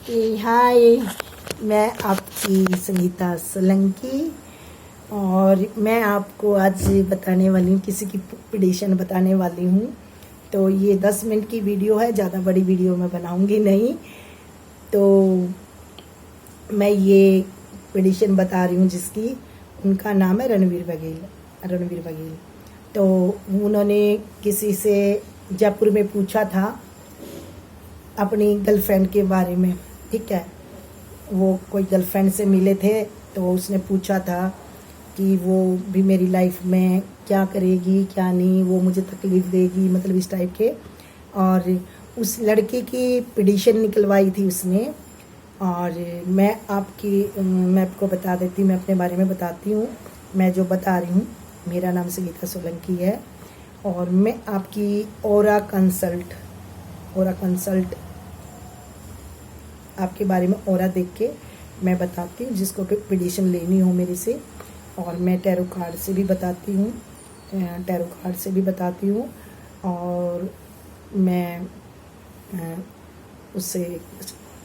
Okay hi, मैं आपकी संगीता सोलंकी और मैं आपको आज बताने वाली हूँ, किसी की पिटिशन बताने वाली हूँ। तो ये 10 मिनट की वीडियो है, ज़्यादा बड़ी वीडियो मैं बनाऊँगी नहीं। तो मैं ये पिटिशन बता रही हूँ जिसकी, उनका नाम है रणवीर बघेल। तो उन्होंने किसी से जयपुर में पूछा था अपनी गर्लफ्रेंड के बारे में, ठीक है। वो कोई गर्लफ्रेंड से मिले थे तो उसने पूछा था कि वो भी मेरी लाइफ में क्या करेगी क्या नहीं, वो मुझे तकलीफ़ देगी, मतलब इस टाइप के। और उस लड़के की पिटिशन निकलवाई थी उसने। और मैं आपको बता देती हूँ, मैं अपने बारे में बताती हूँ। मैं जो बता रही हूँ, मेरा नाम संगीता सोलंकी है और मैं आपकी ओरा कंसल्ट आपके बारे में ओरा देख के मैं बताती हूँ, जिसको पिटिशन लेनी हो मेरे से। और मैं टैरो कार्ड से भी बताती हूँ और मैं उससे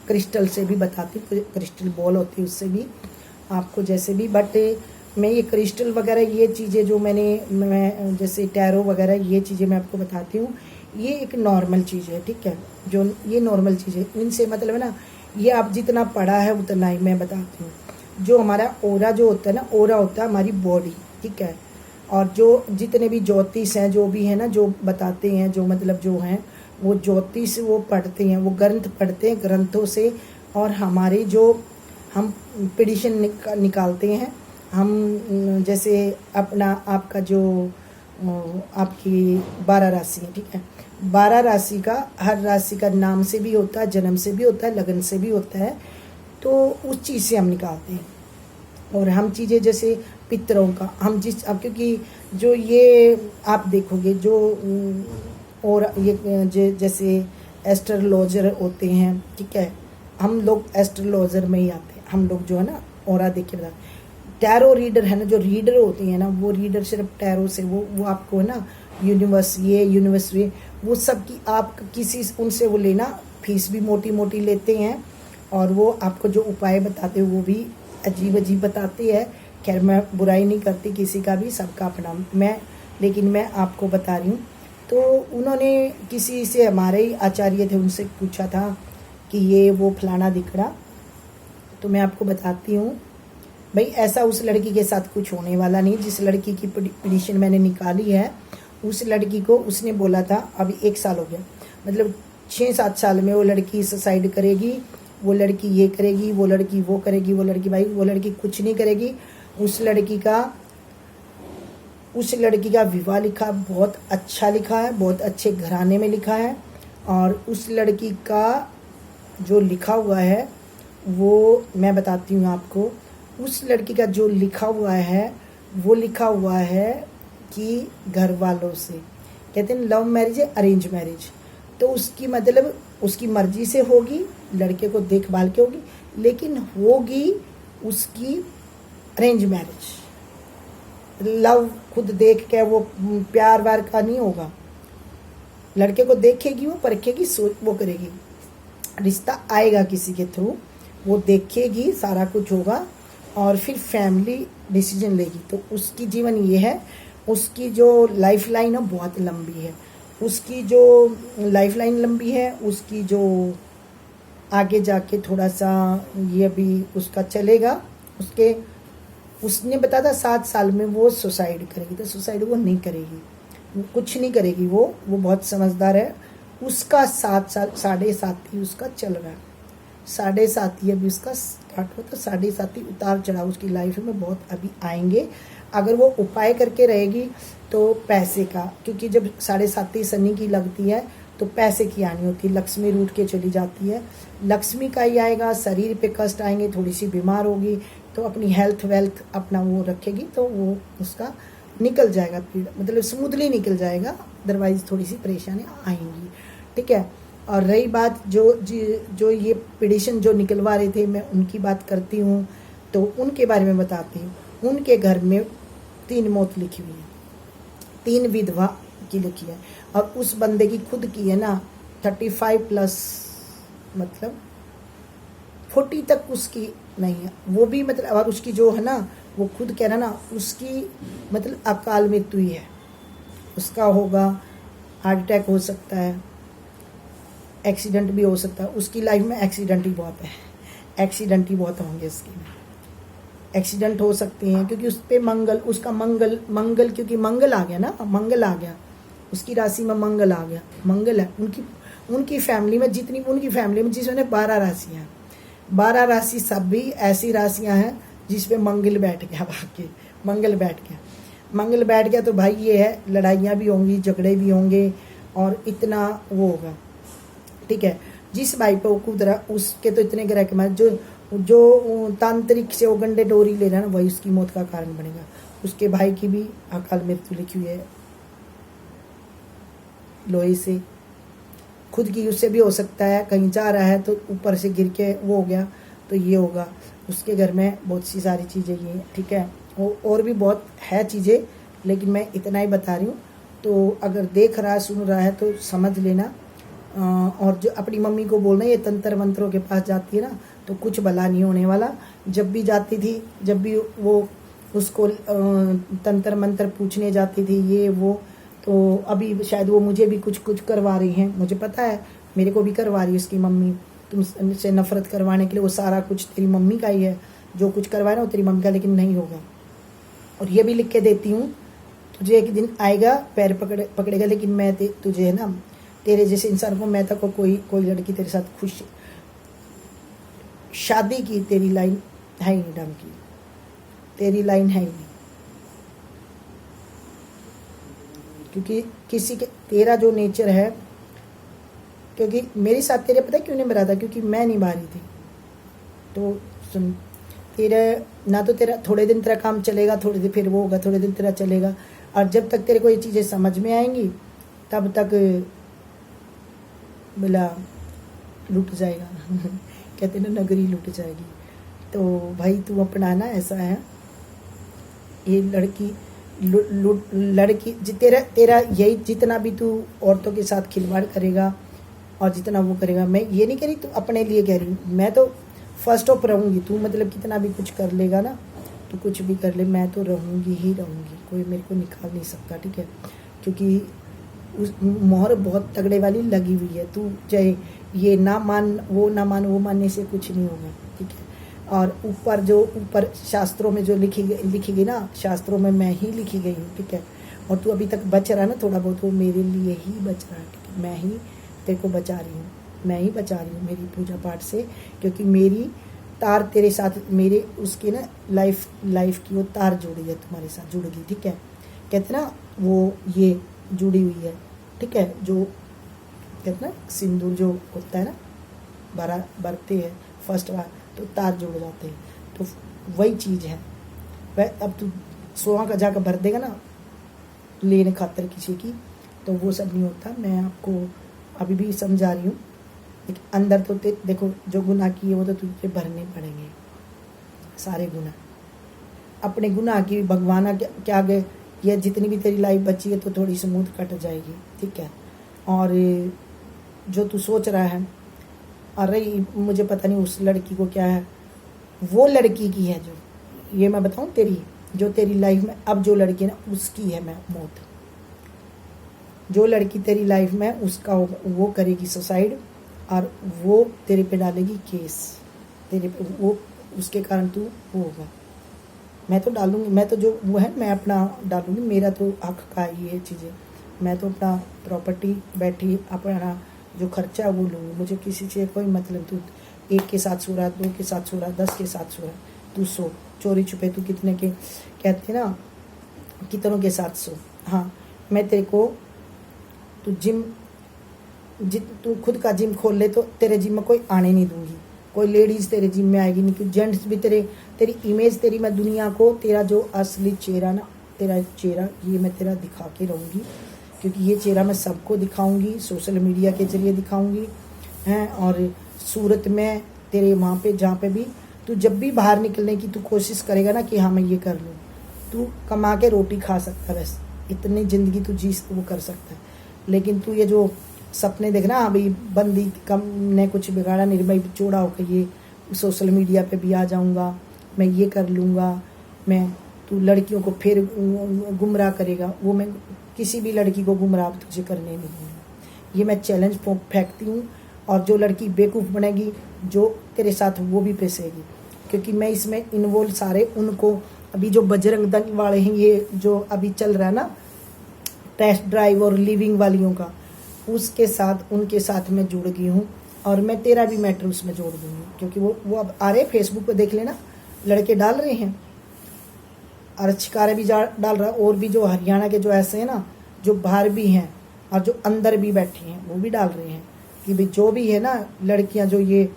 क्रिस्टल से भी बताती हूँ, क्रिस्टल बॉल होती है उससे भी, आपको जैसे भी। बट मैं ये क्रिस्टल वगैरह ये चीज़ें जो मैं जैसे टैरो वगैरह ये चीज़ें मैं आपको बताती हूँ, ये एक नॉर्मल चीज़ है, ठीक है। जो ये नॉर्मल चीज़ है, इनसे मतलब है ना, ये आप जितना पढ़ा है उतना ही मैं बताती हूँ। जो हमारा ओरा जो होता है ना, ओरा होता है हमारी बॉडी, ठीक है। और जो जितने भी ज्योतिष हैं, जो भी है ना, जो बताते हैं, जो मतलब जो हैं वो ज्योतिष वो पढ़ते हैं, वो ग्रंथ पढ़ते हैं, ग्रंथों से। और हमारे जो हम पिटिशन निकालते हैं हम, जैसे अपना आपका जो आपकी 12 राशि है, ठीक है। 12 राशि का, हर राशि का नाम से भी होता है, जन्म से भी होता है, लगन से भी होता है। तो उस चीज़ से हम निकालते हैं। और हम चीज़ें जैसे पितरों का हम अब क्योंकि जो ये आप देखोगे जो और ये जैसे एस्ट्रोलॉजर होते हैं, ठीक है। हम लोग एस्ट्रोलॉजर में ही आते हैं, हम लोग जो है ना औरा देख के बताते। टैरो रीडर है ना, जो रीडर होती है ना, वो रीडर सिर्फ टैरो से वो आपको है ना यूनिवर्स ये वो सब की आप किसी उनसे वो लेना, फीस भी मोटी मोटी लेते हैं। और वो आपको जो उपाय बताते हैं वो भी अजीब अजीब बताते हैं। खैर मैं बुराई नहीं करती किसी का भी, सबका अपना, लेकिन मैं आपको बता रही हूँ। तो उन्होंने किसी से, हमारे ही आचार्य थे, उनसे पूछा था कि ये वो फलाना दिखड़ा। तो मैं आपको बताती हूँ भाई, ऐसा उस लड़की के साथ कुछ होने वाला नहीं। जिस लड़की की पिटिशन मैंने निकाली है, उस लड़की को उसने बोला था, अभी 1 साल हो गया, मतलब 6-7 साल में वो लड़की सुसाइड करेगी, वो लड़की ये करेगी, वो लड़की वो करेगी, वो लड़की कुछ नहीं करेगी। उस लड़की का विवाह लिखा, बहुत अच्छा लिखा है, बहुत अच्छे घराने में लिखा है। और उस लड़की का जो लिखा हुआ है वो मैं बताती हूँ आपको। उस लड़की का जो लिखा हुआ है वो लिखा हुआ है कि घर वालों से, कहते हैं लव मैरिज है, अरेंज मैरिज। तो उसकी मतलब उसकी मर्जी से होगी, लड़के को देखभाल के होगी, लेकिन होगी उसकी अरेंज मैरिज। लव खुद देख के वो प्यार व्यार का नहीं होगा। लड़के को देखेगी, वो परखेगी, वो करेगी, रिश्ता आएगा किसी के थ्रू, वो देखेगी, सारा कुछ होगा और फिर फैमिली डिसीजन लेगी। तो उसकी जीवन ये है, उसकी जो लाइफ लाइन है बहुत लंबी है, उसकी जो लाइफ लाइन लंबी है, उसकी जो आगे जाके थोड़ा सा ये भी उसका चलेगा। उसने बताया था 7 साल में वो सुसाइड करेगी, तो सुसाइड वो नहीं करेगी, कुछ नहीं करेगी, वो बहुत समझदार है। उसका 7 साल 7.5 उसका चल रहा है, 7.5 अभी उसका स्टार्ट हो, तो 7.5 उतार चढ़ाव उसकी लाइफ में बहुत अभी आएंगे। अगर वो उपाय करके रहेगी तो पैसे का, क्योंकि जब 7.5 शनि की लगती है तो पैसे की आनी होती है, लक्ष्मी रूठ के चली जाती है, लक्ष्मी का ही आएगा। शरीर पे कष्ट आएंगे, थोड़ी सी बीमार होगी तो अपनी हेल्थ वेल्थ अपना वो रखेगी, तो वो उसका निकल जाएगा पीड़ा, मतलब स्मूथली निकल जाएगा, अदरवाइज थोड़ी सी परेशानियाँ आएंगी, ठीक है। और रही बात जो ये पिटिशन जो निकलवा रहे थे, मैं उनकी बात करती हूँ। तो उनके बारे में बताती हूँ। उनके घर में 3 मौत लिखी हुई है, 3 विधवा की लिखी है। और उस बंदे की खुद की है ना 35+, मतलब 40 तक उसकी नहीं है, वो भी मतलब, और उसकी जो है ना, वो खुद कह रहा ना, उसकी मतलब अकाल मृत्यु ही है, उसका होगा, हार्ट अटैक हो सकता है, एक्सीडेंट भी हो सकता है। उसकी लाइफ में एक्सीडेंट ही बहुत है, एक्सीडेंट ही बहुत होंगे उसकी में, एक्सीडेंट हो सकते हैं, क्योंकि उस पर मंगल, उसका मंगल क्योंकि मंगल आ गया ना, मंगल आ गया, उसकी राशि में मंगल आ गया, मंगल है उनकी फैमिली में, जितनी उनकी फैमिली में, जिसमें 12 राशियाँ हैं, 12 राशि सब भी ऐसी राशियाँ हैं जिसपे मंगल बैठ गया, बाकी मंगल बैठ गया, मंगल बैठ गया तो भाई ये है, लड़ाइयाँ भी होंगी, झगड़े भी होंगे, और इतना वो होगा, ठीक है। जिस भाई पे वो कूद रहा, उसके तो इतने ग्रह के मार, जो तांत्रिक से वो गंडे डोरी ले रहा है ना, वही उसकी मौत का कारण बनेगा। उसके भाई की भी अकाल मृत्यु लिखी हुई है, लोहे से, खुद की उससे भी हो सकता है, कहीं जा रहा है तो ऊपर से गिर के वो हो गया, तो ये होगा। उसके घर में बहुत सी सारी चीज़ें ये, ठीक है, और भी बहुत है चीज़ें, लेकिन मैं इतना ही बता रही हूँ। तो अगर देख रहा है, सुन रहा है तो समझ लेना। और जो अपनी मम्मी को बोलना, ये तंत्र मंत्रों के पास जाती है ना, तो कुछ भला नहीं होने वाला। जब भी जाती थी, जब भी वो उसको तंत्र मंत्र पूछने जाती थी, ये वो, तो अभी शायद वो मुझे भी कुछ कुछ करवा रही हैं, मुझे पता है, मेरे को भी करवा रही है उसकी मम्मी, तुमसे नफरत करवाने के लिए। वो सारा कुछ तेरी मम्मी का ही है, जो कुछ करवाए ना वो तेरी मम्मी का, लेकिन नहीं होगा। और ये भी लिख के देती हूँ, तुझे एक दिन आएगा, पैर पकड़ेगा, लेकिन मैं तुझे है ना, तेरे जैसे इंसान को, मैं तक को कोई लड़की तेरे साथ खुश, शादी की तेरी लाइन है ही नहीं, ढंग की तेरी लाइन है ही नहीं, क्योंकि किसी के, तेरा जो नेचर है, क्योंकि मेरे साथ तेरे पता है क्यों नहीं बना था, क्योंकि मैं नहीं रही थी। तो सुन, तेरा ना तो तेरा थोड़े दिन तेरा काम चलेगा, थोड़े दिन फिर वो होगा, थोड़े दिन तेरा चलेगा, और जब तक तेरे को ये चीज़ें समझ में आएंगी तब तक बोला लूट जाएगा कहते ना, नगरी लूट जाएगी। तो भाई तू अपना ना, ऐसा है ये लड़की लड़की तेरा यही, जितना भी तू औरतों के साथ खिलवाड़ करेगा और जितना वो करेगा, मैं ये नहीं कह रही तू अपने लिए कह रही हूँ, मैं तो फर्स्ट ऑफ रहूँगी, तू मतलब कितना भी कुछ कर लेगा ना, तू कुछ भी कर ले, मैं तो रहूँगी ही रहूँगी, कोई मेरे को निकाल नहीं सकता, ठीक है। क्योंकि उस मोहर बहुत तगड़े वाली लगी हुई है, तू चाहे ये ना मान, वो ना मान, वो मानने से कुछ नहीं होगा, ठीक है। और ऊपर शास्त्रों में जो लिखी गई ना, शास्त्रों में मैं ही लिखी गई हूँ, ठीक है। और तू अभी तक बच रहा है ना थोड़ा बहुत, वो मेरे लिए ही बच रहा है, ठीक है। मैं ही तेरे को बचा रही हूँ, मैं ही बचा रही हूँ मेरी पूजा पाठ से, क्योंकि मेरी तार तेरे साथ, मेरे उसके ना लाइफ की वो तार जुड़ी है, तुम्हारे साथ जुड़ गई, ठीक है। कहते ना वो ये जुड़ी हुई है, ठीक है। जो कहते ना सिंदूर जो होता है ना, बरते हैं फर्स्ट बार तो तार जुड़ जाते हैं, तो वही चीज़ है। वह अब तू 16 का जाकर भर देगा ना लेने खातर किसी की, तो वो सब नहीं होता। मैं आपको अभी भी समझा रही हूँ, लेकिन अंदर तो देखो, जो गुनाह किए वो तो तुझे भरने पड़ेंगे, सारे गुनाह, अपने गुनाह की भगवान क्या आगे, ये जितनी भी तेरी लाइफ बची है तो थोड़ी स्मूथ कट जाएगी, ठीक है। और जो तू सोच रहा है, अरे मुझे पता नहीं उस लड़की को क्या है, वो लड़की की है, जो ये मैं बताऊं, जो तेरी लाइफ में अब जो लड़की है ना, उसकी है मैं मौत। जो लड़की तेरी लाइफ में, उसका वो करेगी सुसाइड, और वो तेरे पे डालेगी केस, तेरे पे वो, उसके कारण तू वो होगा। मैं तो डालूंगी, मैं तो जो वो है मैं अपना डालूंगी, मेरा तो हक का ये चीज़ें, मैं तो अपना प्रॉपर्टी बैठी, अपना जो खर्चा वो लूँगी, मुझे किसी से कोई मतलब। तू 1 के साथ सो रहा, 2 के साथ सो रहा, 10 के साथ सो रहा, तू सो, चोरी छुपे तू कितने के कहते ना, कितनों के साथ सो। हाँ, मैं तेरे को, तू खुद का जिम खोल ले तो तेरे जिम में कोई आने नहीं दूंगी, कोई लेडीज़ तेरे जिम में आएगी नहीं, क्योंकि जेंट्स भी तेरी इमेज, तेरी मैं दुनिया को, तेरा जो असली चेहरा ना, तेरा चेहरा ये मैं तेरा दिखा के रहूँगी, क्योंकि ये चेहरा मैं सबको दिखाऊंगी, सोशल मीडिया के जरिए दिखाऊंगी हैं। और सूरत में तेरे वहाँ पे, जहाँ पे भी तू जब भी बाहर निकलने की तू कोशिश करेगा ना कि हाँ मैं ये कर लूँ, तू कमा के रोटी खा सकता है, बस इतनी ज़िंदगी तू जी वो कर सकता है। लेकिन तू ये जो सपने देखना, अभी बंदी कम ने कुछ बिगाड़ा, निर्भय चौड़ा होकर ये सोशल मीडिया पे भी आ जाऊंगा, मैं ये कर लूँगा, मैं तू लड़कियों को फिर गुमराह करेगा, वो मैं किसी भी लड़की को गुमराह तुझे करने नहीं दूँगी। ये मैं चैलेंज फेंकती हूँ। और जो लड़की बेवकूफ़ बनेगी जो तेरे साथ, वो भी फंसेगी, क्योंकि मैं इसमें इन्वॉल्व सारे उनको, अभी जो बजरंग दल वाले हैं, ये जो अभी चल रहा है ना टेस्ट ड्राइव और लिविंग वालियों का, उसके साथ उनके साथ मैं जुड़ गई हूँ। और मैं तेरा भी मैटर उसमें जोड़ दूँगी, क्योंकि वो अब आ रहे फेसबुक पे, देख लेना, लड़के डाल रहे हैं, अर्चकारे भी डाल रहा है, और भी जो हरियाणा के जो ऐसे हैं ना, जो बाहर भी हैं और जो अंदर भी बैठे हैं, वो भी डाल रहे हैं कि भाई जो भी है ना लड़कियां जो ये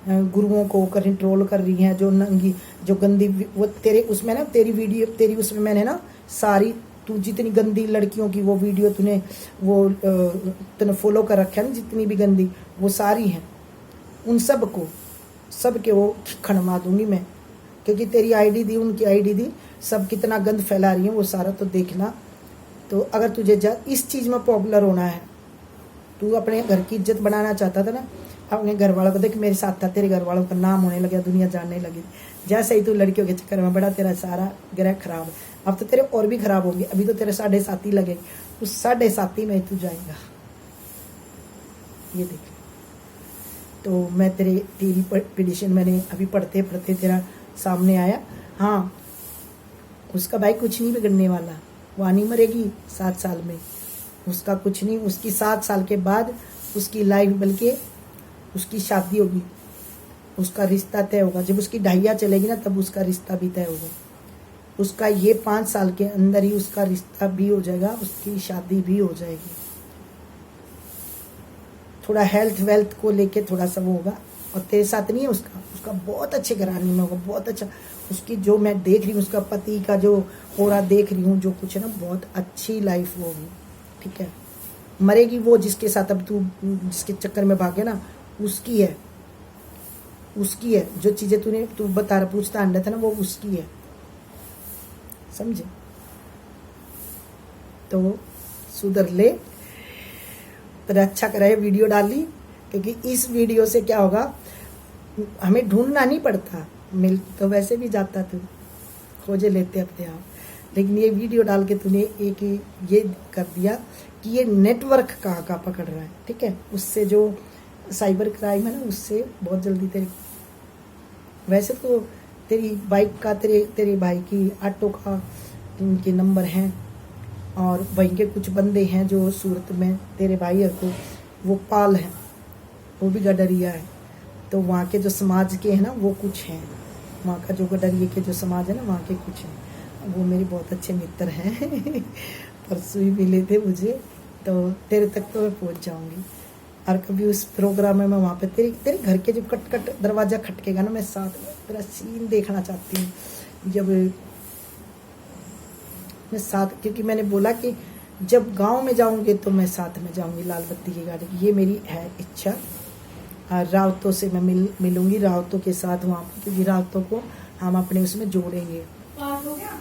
गुरुओं को कंट्रोल कर रही हैं, जो नंगी, जो गंदी, वो तेरे उसमें ना, तेरी वीडियो, तेरी उसमें मैंने ना सारी, तू जितनी गंदी लड़कियों की वो वीडियो तूने फॉलो कर रखा है ना, जितनी भी गंदी, वो सारी हैं, उन सब के वो खणमा दूंगी मैं, क्योंकि तेरी आईडी दी, उनकी आईडी दी, सब कितना गंद फैला रही है वो सारा तो देखना। तो अगर तुझे इस चीज़ में पॉपुलर होना है, तू अपने घर की इज्जत बनाना चाहता था ना, अपने घर वालों को देख, मेरे साथ था, तेरे घर वालों का नाम होने लगा, दुनिया जानने लगी, जैसे ही तू लड़कियों के चक्कर में बड़ा, तेरा सारा ग्रह खराब है। अब तो तेरे और भी खराब होंगे, अभी तो तेरे 7.5 लगे, उस 7.5 में तू जाएगा, ये देख। तो मैं तेरी पिटिशन मैंने अभी पढ़ते पढ़ते तेरा सामने आया। हाँ, उसका भाई कुछ नहीं बिगड़ने वाला, वानी मरेगी 7 साल में, उसका कुछ नहीं, उसकी 7 साल के बाद उसकी लाइफ, बल्कि उसकी शादी होगी, उसका रिश्ता तय होगा। जब उसकी ढाइया चलेगी ना, तब उसका रिश्ता भी तय होगा। उसका ये 5 साल के अंदर ही उसका रिश्ता भी हो जाएगा, उसकी शादी भी हो जाएगी। थोड़ा हेल्थ वेल्थ को लेके थोड़ा सा वो होगा, और तेरे साथ नहीं है उसका बहुत अच्छे घराने में होगा, बहुत अच्छा। उसकी जो मैं देख रही हूँ, उसका पति का जो ओरा देख रही हूँ, जो कुछ है ना, बहुत अच्छी लाइफ होगी, ठीक है। मरेगी वो जिसके साथ अब तू, जिसके चक्कर में भागे ना, उसकी है जो चीजें तू बता रहा, पूछता अंडा था ना, वो उसकी है, समझे। तो सुधर ले, तेरा अच्छा करे वीडियो डाली, क्योंकि इस वीडियो से क्या होगा, हमें ढूंढना नहीं पड़ता, मिल तो वैसे भी जाता, तू खोजे लेते अपने आप। लेकिन ये वीडियो डाल के तूने एक ये कर दिया कि ये नेटवर्क कहाँ का पकड़ रहा है, ठीक है। उससे जो साइबर क्राइम है ना, उससे बहुत जल्दी तेरी, वैसे तो तेरी बाइक का, तेरे भाई की ऑटो का इनके नंबर हैं, और वहीं के कुछ बंदे हैं जो सूरत में तेरे भाई को, वो पाल हैं, वो भी गडरिया है। तो वहाँ के जो समाज के हैं ना, वो कुछ हैं, वहाँ का जो गडरिए के जो समाज है ना, वहाँ के कुछ हैं, वो मेरे बहुत अच्छे मित्र हैं परसों ही मिले थे मुझे, तो तेरे तक तो मैं पहुँच जाऊँगी। और कभी उस प्रोग्राम में मैं वहाँ पे तेरे घर के जो कट दरवाज़ा खटकेगा ना, मैं साथ में तेरा सीन देखना चाहती हूँ, जब मैं साथ, क्योंकि मैंने बोला कि जब गांव में जाऊंगे तो मैं साथ में जाऊंगी लाल बत्ती की गाड़ी, ये मेरी है इच्छा। रावतों से मैं मिलूंगी, रावतों के साथ वहाँ पर, क्योंकि रावतों को हम अपने उसमें जोड़ेंगे,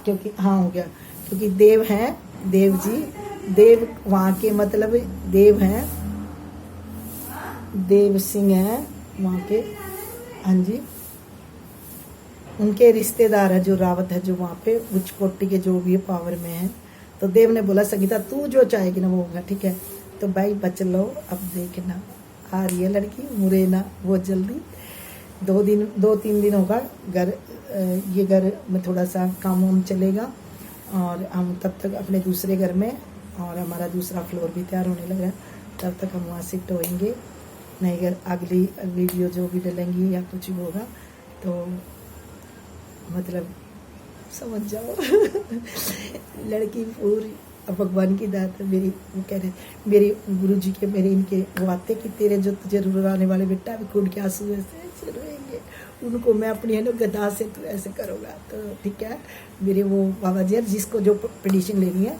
क्योंकि हाँ हो गया, क्योंकि देव हैं, देव जी, देव वहाँ के मतलब देव हैं, देव सिंह हैं वहाँ के, हाँ जी, उनके रिश्तेदार है जो रावत है, जो वहाँ पे उच्च कोटि के जो भी पावर में है। तो देव ने बोला संगीता तू जो चाहेगी ना वो होगा, ठीक है। तो भाई बच लो, अब देखना आ रही है लड़की मुरैना, वो जल्दी 2-3 दिन होगा, घर ये घर में थोड़ा सा काम वाम चलेगा, और हम तब तक अपने दूसरे घर में, और हमारा दूसरा फ्लोर भी तैयार होने लगा, तब तक हम वहाँ शिफ्ट होएंगे। नहीं अगर अगली वीडियो जो भी डलेंगी या कुछ भी होगा तो मतलब समझ जाओ लड़की पूरी, अब भगवान की दात है मेरी, वो कह रहे मेरे गुरु जी के, मेरे इनके वो आते कि तेरे जो तुझे रुलाने वाले बेटा भी खून के आंसू ऐसे रोएंगे, उनको मैं अपनी है ना गदा से तू ऐसे करूँगा। तो ठीक है, मेरे वो बाबा जी जिसको जो पिटीशन लेनी है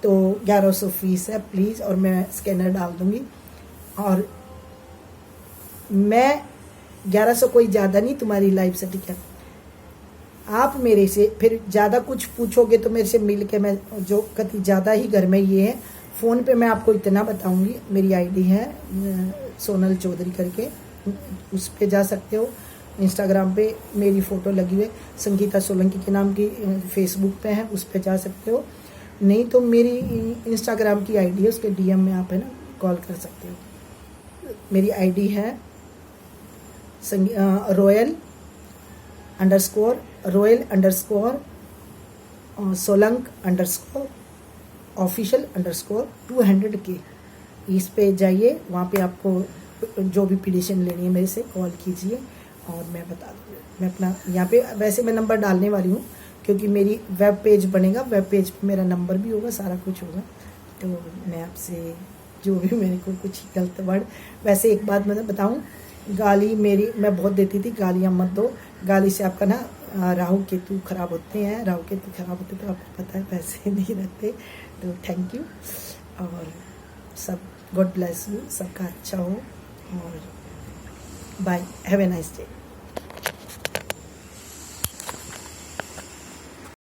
तो 1100 फीस है प्लीज़, और मैं स्कैनर डाल दूँगी, और मैं 1100 कोई ज़्यादा नहीं तुम्हारी लाइफ से, ठीक है। आप मेरे से फिर ज़्यादा कुछ पूछोगे तो मेरे से मिल के मैं जो कति ज़्यादा ही घर में ये है, फ़ोन पे मैं आपको इतना बताऊंगी, मेरी आईडी है सोनल चौधरी करके, उस पे जा सकते हो, इंस्टाग्राम पे मेरी फ़ोटो लगी हुई है, संगीता सोलंकी के नाम की फेसबुक पे है, उस पे जा सकते हो। नहीं तो मेरी इंस्टाग्राम की आईडी है, उसके डीएम में आप है ना कॉल कर सकते हो। मेरी आईडी है royal_solank_official_200K। इस पे जाइए, वहाँ पे आपको जो भी पिटिशन लेनी है मेरे से कॉल कीजिए और मैं बता दूँगी। मैं अपना यहाँ पे वैसे मैं नंबर डालने वाली हूँ, क्योंकि मेरी वेब पेज बनेगा, वेब पेज पे मेरा नंबर भी होगा, सारा कुछ होगा। तो मैं आपसे जो भी मेरे को कुछ गलत वर्ड, वैसे एक बात मैं बताऊँ, गाली मेरी मैं बहुत देती थी, गालियाँ मत दो, गाली से आपका ना राहु केतु खराब होते हैं, राहु केतु खराब होते तो आपको पता है पैसे नहीं रहते। तो थैंक यू, और सब गॉड ब्लेस यू, सबका अच्छा हो, और bye, have a nice day.